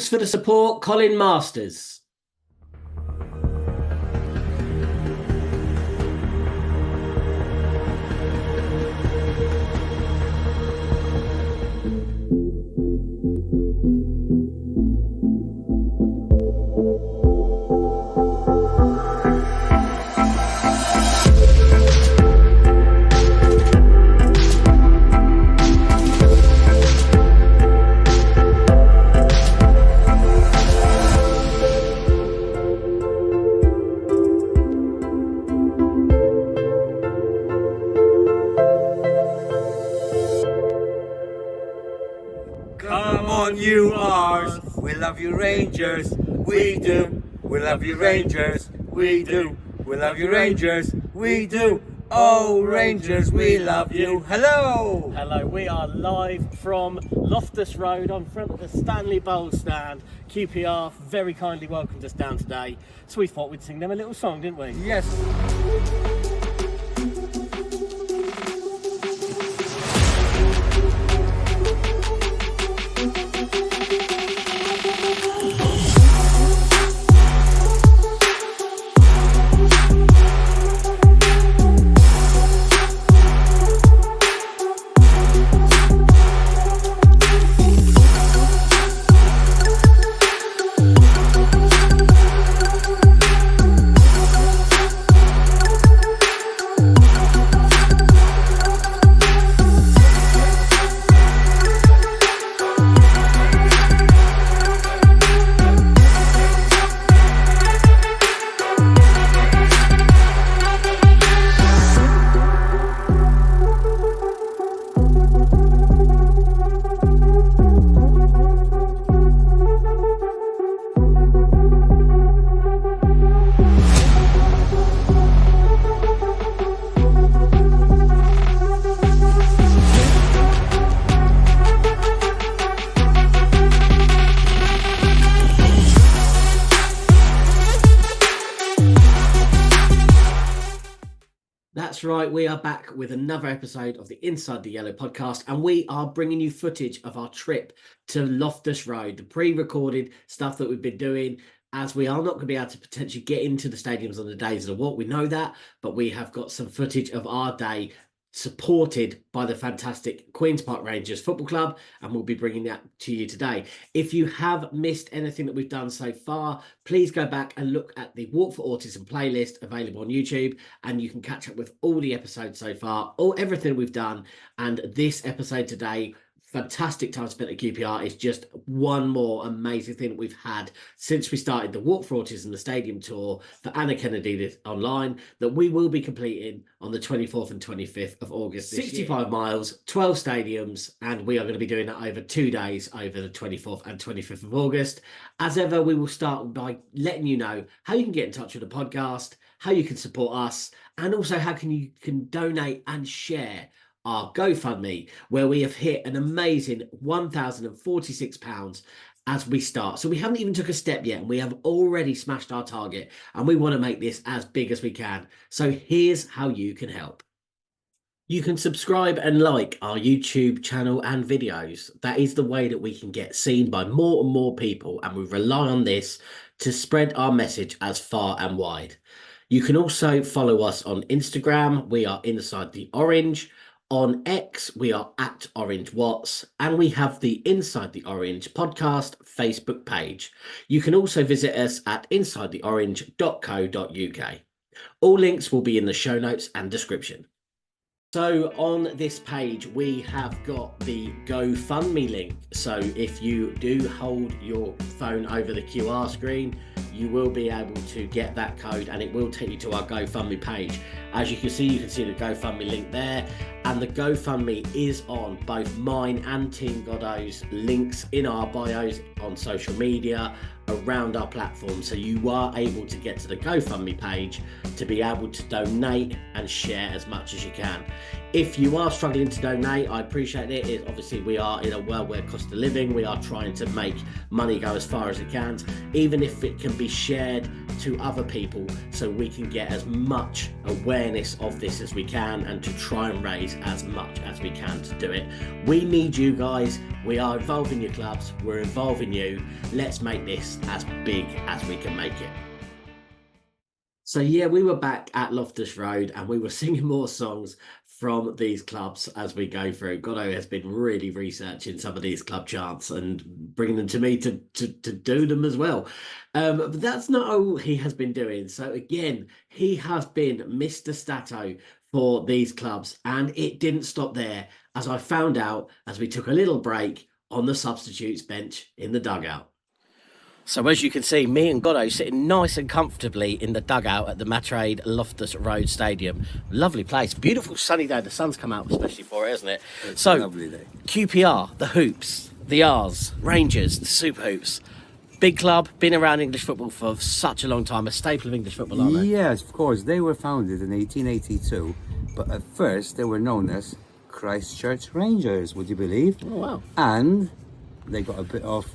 Thanks for the support, Colin Masters. You ours, we love you Rangers, we do. We love you Rangers, we do. We love you Rangers, we do. Oh Rangers, we love you. Hello! Hello, we are live from Loftus Road on front of the Stanley Bowl stand. QPR very kindly welcomed us down today, so we thought we'd sing them a little song, didn't we? Yes. That's right, we are back with another episode of the Inside the Yellow podcast, and we are bringing you footage of our trip to Loftus Road, the pre-recorded stuff that we've been doing, as we are not going to be able to potentially get into the stadiums on the days of the walk. We know that, but we have got some footage of our day supported by the fantastic Queen's Park Rangers Football Club, and we'll be bringing that to you today. If you have missed anything that we've done so far, please go back and look at the Walk for Autism playlist available on YouTube, and you can catch up with all the episodes so far, everything we've done. And this episode today, fantastic time spent at QPR, is just one more amazing thing that we've had since we started the Walk for Autism, the stadium tour for Anna Kennedy online, that we will be completing on the 24th and 25th of August. 65 miles, 12 stadiums, and we are going to be doing that over 2 days, over the 24th and 25th of August. As ever, we will start by letting you know how you can get in touch with the podcast, how you can support us, and also how you can donate and share our GoFundMe, where we have hit an amazing £1,046 as we start. So we haven't even took a step yet, and we have already smashed our target, and we want to make this as big as we can. So here's how you can help. You can subscribe and like our YouTube channel and videos. That is the way that we can get seen by more and more people, and we rely on this to spread our message as far and wide. You can also follow us on Instagram. We are Inside the Orange. On X, we are at Orange Watts, and we have the Inside the Orange podcast Facebook page. You can also visit us at insidetheorange.co.uk. All links will be in the show notes and description. So on this page, we have got the GoFundMe link. So if you do hold your phone over the QR screen, you will be able to get that code, and it will take you to our GoFundMe page. As you can see the GoFundMe link there, and the GoFundMe is on both mine and Team Goddo's links in our bios on social media around our platform. So you are able to get to the GoFundMe page to be able to donate and share as much as you can. If you are struggling to donate, I appreciate it. Obviously, we are in a world where cost of living, we are trying to make money go as far as it can, even if it can be shared to other people, so we can get as much awareness of this as we can, and to try and raise as much as we can to do it. We need you guys. We are involving your clubs, we're involving you. Let's make this as big as we can make it. So yeah, we were back at Loftus Road and we were singing more songs from these clubs as we go through. Goddo has been really researching some of these club chants and bringing them to me to do them as well. But that's not all he has been doing. So again, he has been Mr. Stato for these clubs, and it didn't stop there, as I found out as we took a little break on the substitutes bench in the dugout. So as you can see, me and Goddo sitting nice and comfortably in the dugout at the Matrade Loftus Road Stadium. Lovely place. Beautiful sunny day. The sun's come out especially for it, hasn't it? It's so, a lovely day. QPR, the Hoops, the R's, Rangers, the Super Hoops. Big club, been around English football for such a long time. A staple of English football, aren't they? Yes, of course. They were founded in 1882, but at first they were known as Christchurch Rangers, would you believe? Oh, wow. And they got a bit of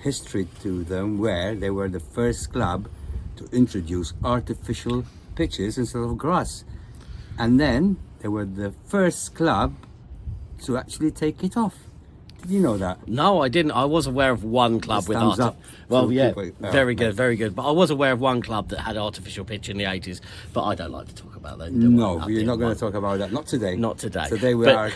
history to them, where they were the first club to introduce artificial pitches instead of grass, and then they were the first club to actually take it off. Did you know that? No, I didn't. I was aware of one club with Thumbs up. Well, So yeah, people- very good, very good. But I was aware of one club that had artificial pitch in the 80s, but I don't like to talk about that. No, we're not going to talk about that. Not today. Not today. Today we But- are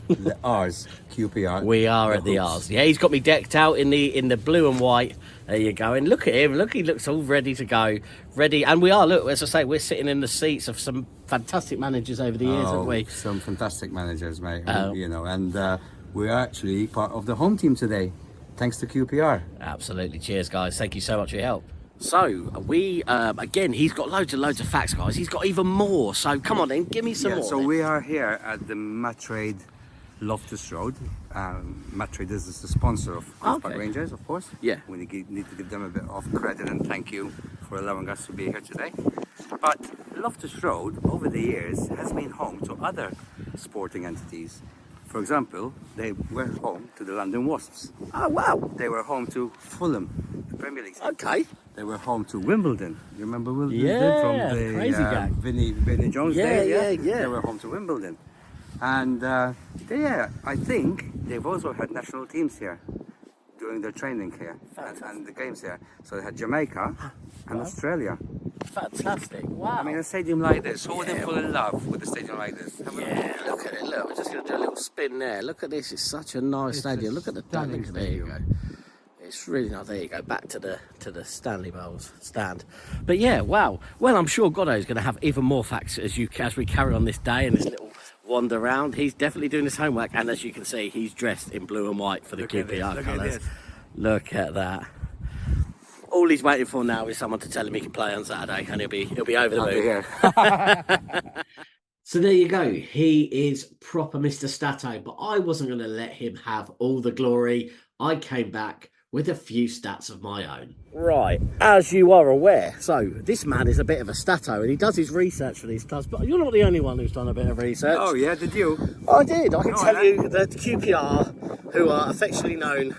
the R's, QPR. We are at the Hoops. R's. Yeah, he's got me decked out in the blue and white. There you go. And look at him. Look, he looks all ready to go. Ready. And we are, look, as I say, we're sitting in the seats of some fantastic managers over the years, haven't we? Some fantastic managers, mate. Oh. You know, and we are actually part of the home team today, thanks to QPR. Absolutely. Cheers, guys. Thank you so much for your help. So, we, again, he's got loads of facts, guys. He's got even more. So, come on then, give me some more. So then. we are here at the Matrade Loftus Road. Matrade is the sponsor of Queen's Park Okay. Rangers, of course. Yeah. We need to give them a bit of credit and thank you for allowing us to be here today. But Loftus Road, over the years, has been home to other sporting entities. For example, they were home to the London Wasps. Oh, wow. They were home to Fulham, the Premier League. Okay. They were home to Wimbledon. You remember Wimbledon Yeah, from the crazy gang. Vinnie Jones Yeah, days? yeah. They were home to Wimbledon. And I think they've also had national teams here during their training here and the games here. So they had Jamaica and Australia. Fantastic. Wow. I mean, a stadium like this, who wouldn't fall in love with a stadium like this? Yeah, look at it. Look, we're just going to do a little spin there. Look at this. It's such a nice stadium. Look at the stunning there you go. It's really nice. There you go. Back to the Stanley Bowls stand. But yeah, wow. Well, I'm sure Goddo is going to have even more facts as we carry on this day and this little wander around. He's definitely doing his homework, and as you can see, he's dressed in blue and white for the QPR colours. Look at that. All he's waiting for now is someone to tell him he can play on Saturday, and he'll be over the moon. So there you go. He is proper Mr. Stato, but I wasn't going to let him have all the glory. I came back with a few stats of my own. Right, as you are aware, so this man is a bit of a stato, and he does his research for these clubs, but you're not the only one who's done a bit of research. Oh yeah, did you? I did. I can Go tell on, you that QPR, who are affectionately known,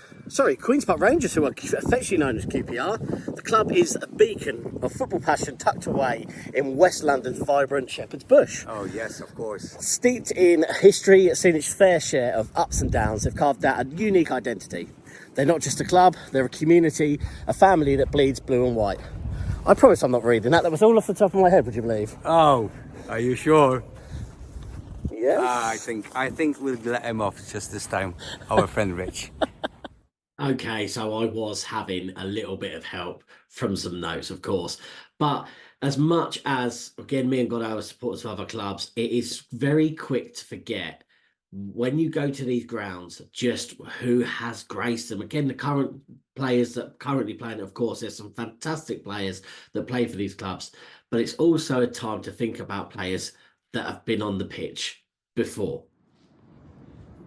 Queen's Park Rangers, who are affectionately known as QPR, the club is a beacon of football passion tucked away in West London's vibrant Shepherd's Bush. Oh yes, of course. Steeped in history, it's seen its fair share of ups and downs, they've carved out a unique identity. They're not just a club, they're a community, a family that bleeds blue and white. I promise I'm not reading that. That was all off the top of my head, would you believe? Oh, are you sure? Yes. I think we'll let him off just this time, our friend Rich. Okay, so I was having a little bit of help from some notes, of course. But as much as, again, me and Goddo are supporters of other clubs, it is very quick to forget when you go to these grounds just who has graced them. Again, the current players that currently playing, of course, there's some fantastic players that play for these clubs, but it's also a time to think about players that have been on the pitch before.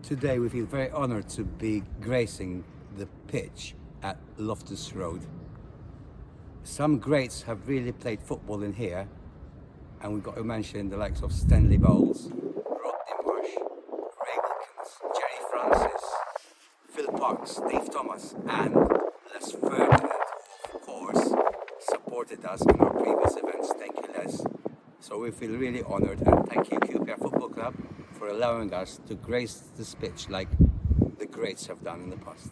Today we feel very honoured to be gracing the pitch at Loftus Road. Some greats have really played football in here, and we've got to mention the likes of Stanley Bowles, Rodney Marsh, Ray Wilkins, Jerry Francis, Phil Parks, Dave Thomas, and Les Ferdinand, who of course supported us in our previous events. Thank you, Les. So we feel really honoured, and thank you QPR Football Club for allowing us to grace this pitch like the greats have done in the past.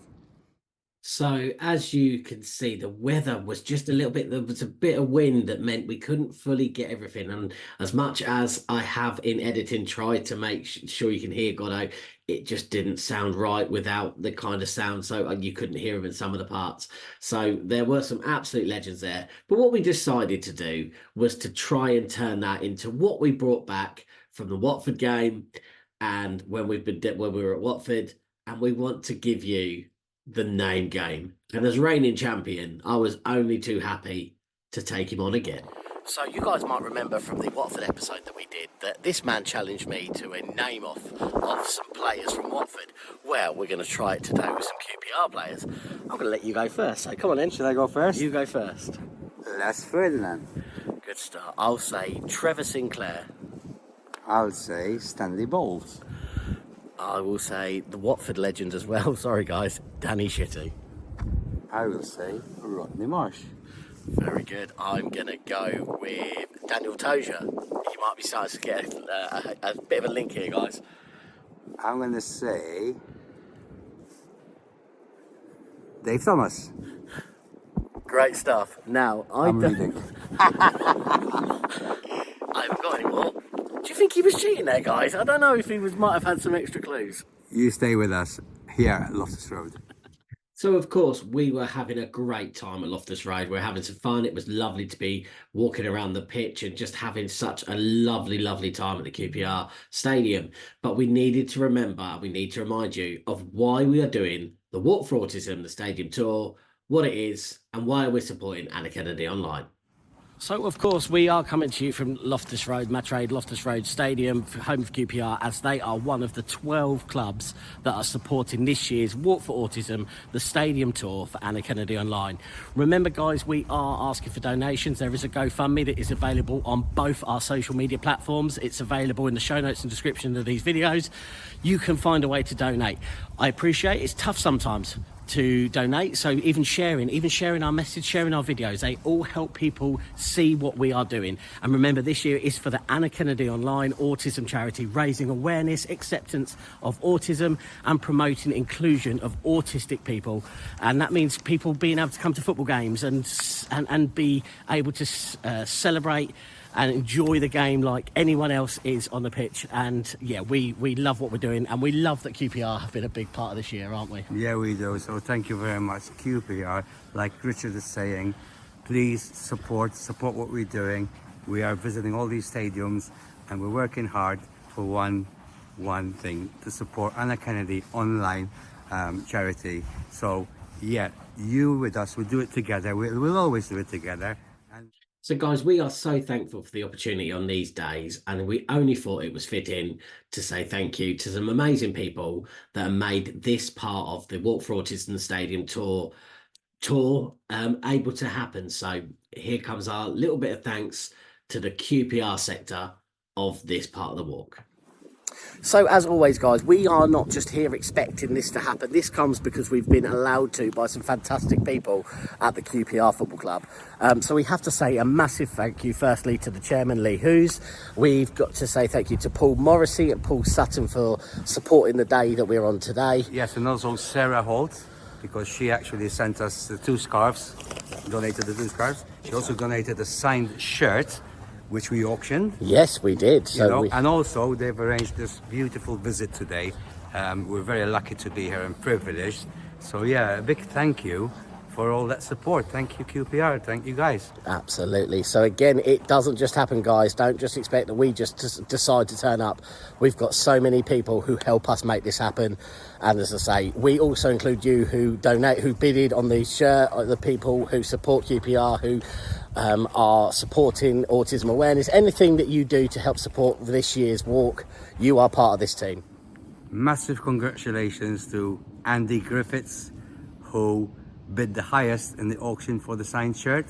So as you can see, the weather was just a little bit, there was a bit of wind that meant we couldn't fully get everything. And as much as I have in editing tried to make sure you can hear Goddo, it just didn't sound right without the kind of sound. So you couldn't hear him in some of the parts. So there were some absolute legends there. But what we decided to do was to try and turn that into what we brought back from the Watford game and when we were at Watford, and we want to give you the name game. And as reigning champion, I was only too happy to take him on again. So you guys might remember from the Watford episode that we did that this man challenged me to a name off of some players from Watford. Well, we're going to try it today with some QPR players. I'm going to let you go first. So come on then. Should I go first? You go first. Les Ferdinand. Good start. I'll say Trevor Sinclair. I'll say Stanley Bowles. I will say the Watford legend as well. Sorry guys, Danny Shitty. I will say Rodney Marsh. Very good. I'm going to go with Daniel Tozier. You might be starting to get a bit of a link here, guys. I'm going to say Dave Thomas. Great stuff. Now, I'm reading. I haven't got any more. Do you think he was cheating there, guys? I don't know if he might have had some extra clues. You stay with us here at Loftus Road. So, of course, we were having a great time at Loftus Road. We're having some fun. It was lovely to be walking around the pitch and just having such a lovely, lovely time at the QPR stadium. But we needed to remind you of why we are doing the Walk for Autism, the stadium tour, what it is, and why we're supporting Anna Kennedy Online. So, of course, we are coming to you from Loftus Road, Matrade Loftus Road Stadium, home of QPR, as they are one of the 12 clubs that are supporting this year's Walk for Autism, the stadium tour for Anna Kennedy Online. Remember, guys, we are asking for donations. There is a GoFundMe that is available on both our social media platforms. It's available in the show notes and description of these videos. You can find a way to donate. I appreciate it's tough sometimes to donate, so even sharing our message, sharing our videos, they all help people see what we are doing. And remember, this year is for the Anna Kennedy Online Autism charity, raising awareness, acceptance of autism and promoting inclusion of autistic people. And that means people being able to come to football games and be able to celebrate and enjoy the game like anyone else is on the pitch. And yeah, we love what we're doing, and we love that QPR have been a big part of this year, aren't we? Yeah, we do. So thank you very much, QPR. Like Richard is saying, please support what we're doing. We are visiting all these stadiums and we're working hard for one thing, to support Anna Kennedy Online charity. So yeah, you with us, we'll do it together. We'll always do it together. So, guys, we are so thankful for the opportunity on these days, and we only thought it was fitting to say thank you to some amazing people that have made this part of the Walk for Autism Stadium tour able to happen. So here comes our little bit of thanks to the QPR sector of this part of the walk. So, as always, guys, we are not just here expecting this to happen. This comes because we've been allowed to by some fantastic people at the QPR Football Club. So we have to say a massive thank you, firstly, to the chairman, Lee Hughes. We've got to say thank you to Paul Morrissey and Paul Sutton for supporting the day that we're on today. Yes, and also Sarah Holt, because she actually sent us the 2 scarves, donated the 2 scarves. She also donated a signed shirt, which we auctioned. Yes, we did. So and also they've arranged this beautiful visit today. We're very lucky to be here and privileged. So yeah, a big thank you for all that support. Thank you, QPR. Thank you, guys. Absolutely. So again, it doesn't just happen, guys. Don't just expect that we just decide to turn up. We've got so many people who help us make this happen. And as I say, we also include you who donate, who bidded on the shirt, the people who support QPR, who are supporting autism awareness. Anything that you do to help support this year's walk, you are part of this team. Massive congratulations to Andy Griffiths, who bid the highest in the auction for the signed shirt.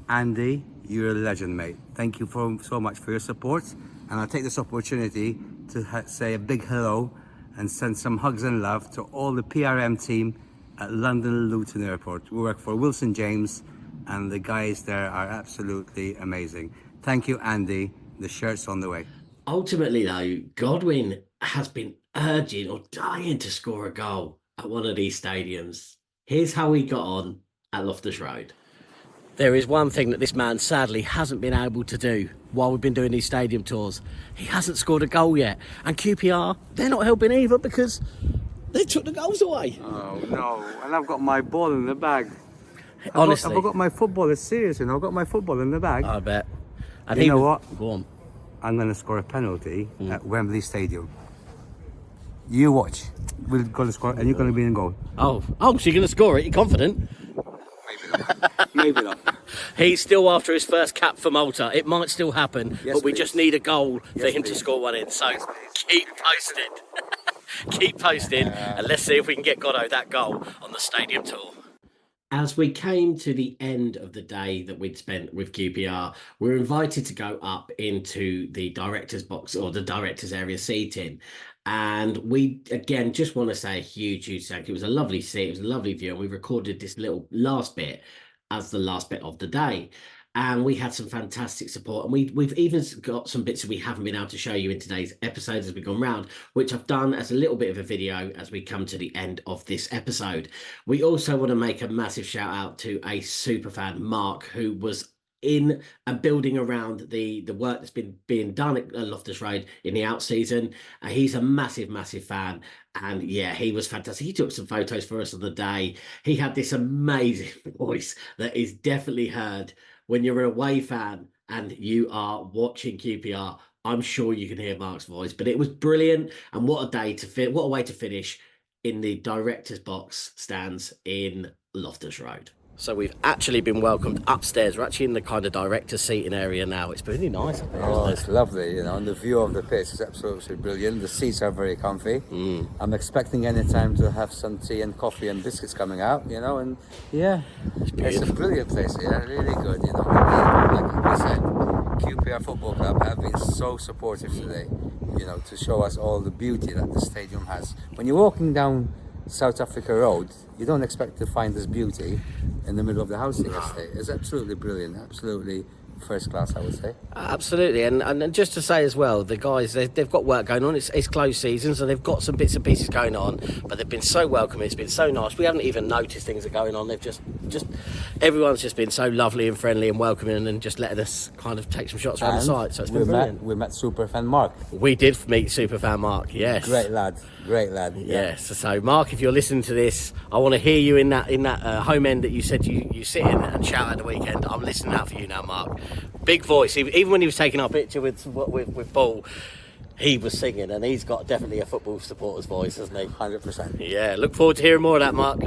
Andy, you're a legend, mate. Thank you so much for your support. And I'll take this opportunity to say a big hello and send some hugs and love to all the PRM team at London Luton Airport. We work for Wilson James, and the guys there are absolutely amazing. Thank you, Andy. The shirt's on the way. Ultimately, though, Godwin has been urging or dying to score a goal at one of these stadiums. Here's how he got on at Loftus Road. There is one thing that this man sadly hasn't been able to do while we've been doing these stadium tours. He hasn't scored a goal yet. And QPR, they're not helping either because they took the goals away. Oh no, and I've got my ball in the bag. Honestly. I've got my football, it's serious, you know, I've got my football in the bag. I bet. And You know what? Go on. I'm going to score a penalty at Wembley Stadium. You watch. We're going to score and you're going to be in goal. Oh, so you're going to score it? You're confident? Maybe not. Maybe not. He's still after his first cap for Malta. It might still happen, Yes, but we please. just need a goal for him to please. score one in. So keep posting. Keep posting, and let's see if we can get Goddo that goal on the stadium tour. As we came to the end of the day that we'd spent with QPR, we were invited to go up into the director's box or the director's area seating. And we, again, just want to say a huge, huge thank you. It was a lovely seat. It was a lovely view. And we recorded this little last bit as the last bit of the day. And we had some fantastic support. And we've even got some bits that we haven't been able to show you in today's episodes as we've gone round, which I've done as a little bit of a video as we come to the end of this episode. We also want to make a massive shout out to a super fan, Mark, who was in and building around the work that's been being done at Loftus Road in the out season. He's a massive fan, and yeah, he was fantastic. He took some photos for us on the day. He had this amazing voice that is definitely heard when you're an away fan and you are watching QPR. I'm sure you can hear Mark's voice, but it was brilliant. And what a day to what a way to finish in the director's box stands in Loftus Road. So we've actually been welcomed upstairs. We're actually in the kind of director's seating area now. It's really nice up there, Oh, isn't it's it? lovely, you know, and the view of the pitch is absolutely brilliant. The seats are very comfy. I'm expecting any time to have some tea and coffee and biscuits coming out, you know, and yeah, it's a brilliant place, yeah, really good, you know. Like we said, QPR Football Club have been so supportive today, you know, to show us all the beauty that the stadium has. When you're walking down South Africa Road, you don't expect to find this beauty in the middle of the housing estate. It's absolutely brilliant, absolutely first class, I would say. Absolutely, and just to say as well, the guys, they've got work going on. It's closed season, so they've got some bits and pieces going on, but they've been so welcoming. It's been so nice. We haven't even noticed things are going on. They've just everyone's just been so lovely and friendly and welcoming, and just letting us kind of take some shots around the site. So it's been brilliant. We met superfan Mark. We did meet superfan Mark. Yes, Great lad. Yeah. Yes. So Mark, if you're listening to this, I want to hear you in that home end that you said you sit in and shout at the weekend. I'm listening out for you now, Mark. Big voice. Even when he was taking our picture with Paul, he was singing, and he's got definitely a football supporter's voice, hasn't he? 100%. Yeah. Look forward to hearing more of that, Mark.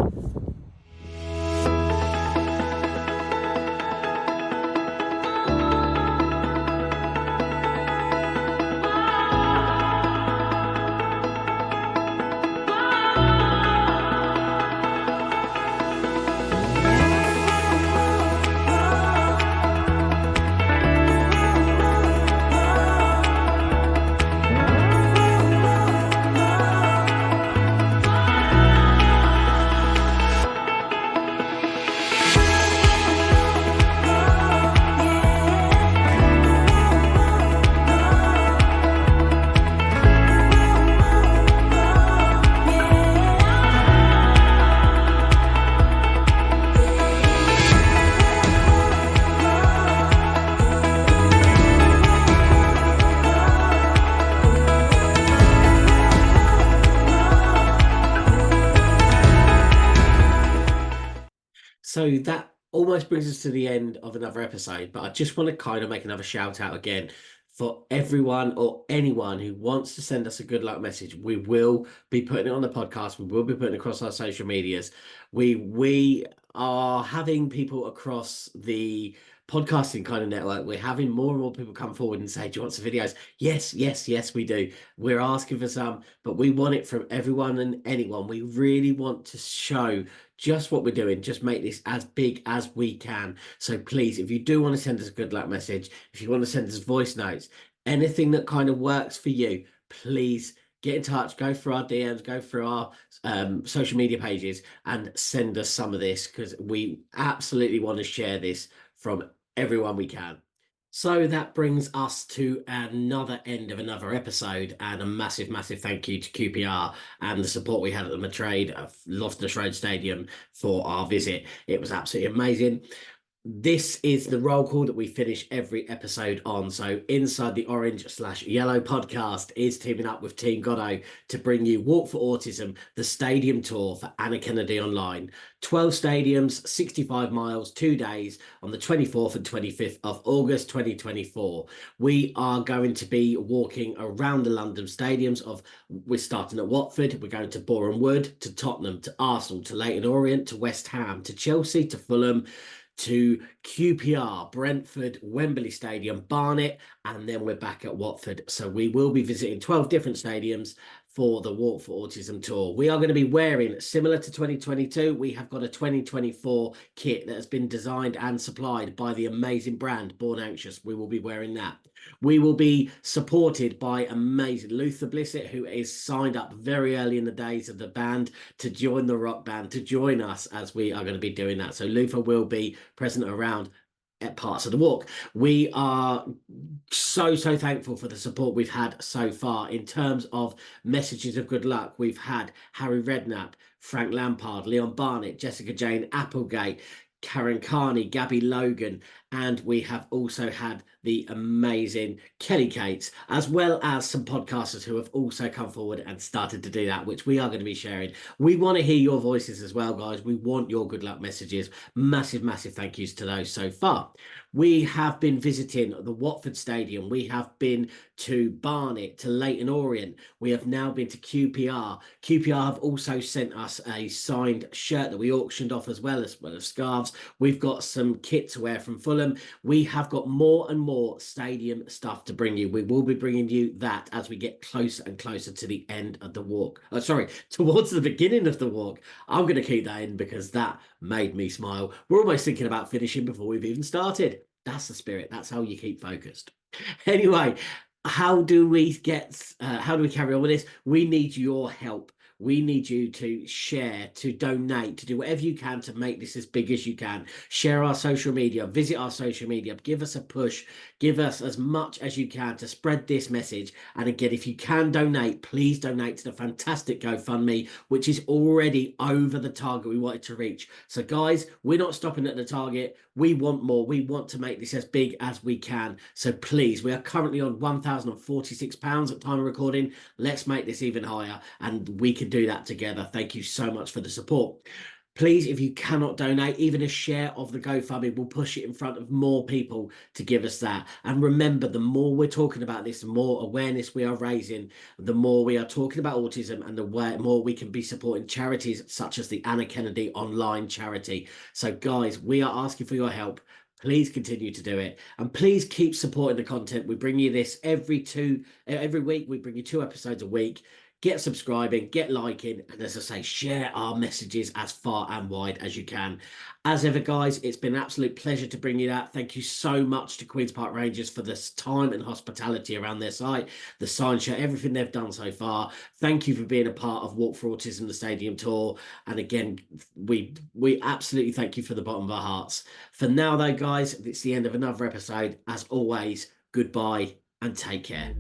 So that almost brings us to the end of another episode, but I just want to kind of make another shout out again for everyone or anyone who wants to send us a good luck message. We will be putting it on the podcast. We will be putting it across our social medias. We are having people across the podcasting kind of network. We're having more and more people come forward and say, do you want some videos? Yes, we do. We're asking for some, but we want it from everyone and anyone. We really want to show just what we're doing, just make this as big as we can. So please, if you do want to send us a good luck message, if you want to send us voice notes, anything that kind of works for you, please get in touch, go through our DMs, go through our social media pages and send us some of this, because we absolutely want to share this from everyone we can. So that brings us to another end of another episode, and a massive, massive thank you to QPR and the support we had at the Matrade Loftus Road Stadium for our visit. It was absolutely amazing. This is the roll call that we finish every episode on. So Inside the Orange/Yellow podcast is teaming up with Team Goddo to bring you Walk for Autism, the stadium tour for Anna Kennedy Online. 12 stadiums, 65 miles, 2 days on the 24th and 25th of August 2024. We are going to be walking around the London stadiums we're starting at Watford, we're going to Boreham Wood, to Tottenham, to Arsenal, to Leyton Orient, to West Ham, to Chelsea, to Fulham, to QPR, Brentford, Wembley Stadium, Barnet, and then we're back at Watford. So we will be visiting 12 different stadiums for the Walk for Autism tour. We are going to be wearing, similar to 2022, we have got a 2024 kit that has been designed and supplied by the amazing brand Born Anxious. We will be wearing that. We will be supported by amazing Luther Blissett, who is signed up very early in the days of the band to join the rock band, to join us as we are going to be doing that. So Luther will be present around at parts of the walk. We are so thankful for the support we've had so far. In terms of messages of good luck, we've had Harry Redknapp, Frank Lampard, Leon Barnett, Jessica Jane Applegate, Karen Carney, Gabby Logan, and we have also had the amazing Kelly Cates, as well as some podcasters who have also come forward and started to do that, which we are going to be sharing. We want to hear your voices as well, guys. We want your good luck messages. Massive thank yous to those so far. We have been visiting the Watford Stadium. We have been to Barnet, to Leyton Orient. We have now been to QPR. QPR have also sent us a signed shirt that we auctioned off, as well as scarves. We've got some kit to wear from Fulham. We have got more and more stadium stuff to bring you. We will be bringing you that as we get closer and closer to the end of the walk. Towards the beginning of the walk. I'm going to keep that in because that made me smile. We're almost thinking about finishing before we've even started. That's the spirit. That's how you keep focused. Anyway, how do we carry on with this? We need your help. We need you to share, to donate, to do whatever you can to make this as big as you can. Share our social media, visit our social media, give us a push, give us as much as you can to spread this message. And again, if you can donate, please donate to the fantastic GoFundMe, which is already over the target we wanted to reach. So guys, we're not stopping at the target. We want more. We want to make this as big as we can. So please, we are currently on £1,046 at time of recording. Let's make this even higher, and we can do that together. Thank you so much for the support. Please, if you cannot donate, even a share of the GoFundMe will push it in front of more people to give us that. And remember, the more we're talking about this, the more awareness we are raising, the more we are talking about autism, and the more we can be supporting charities such as the Anna Kennedy Online charity. So guys, we are asking for your help. Please continue to do it, and please keep supporting the content. We bring you this every week. We bring you 2 episodes a week. Get subscribing, get liking, and as I say, share our messages as far and wide as you can. As ever, guys, it's been an absolute pleasure to bring you that. Thank you so much to Queen's Park Rangers for this time and hospitality around their site, the sign show, everything they've done so far. Thank you for being a part of Walk for Autism, the stadium tour. And again, we absolutely thank you from the bottom of our hearts. For now, though, guys, it's the end of another episode. As always, goodbye and take care.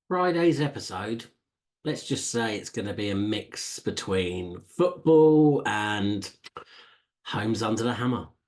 Friday's episode, let's just say it's going to be a mix between football and Homes Under the Hammer.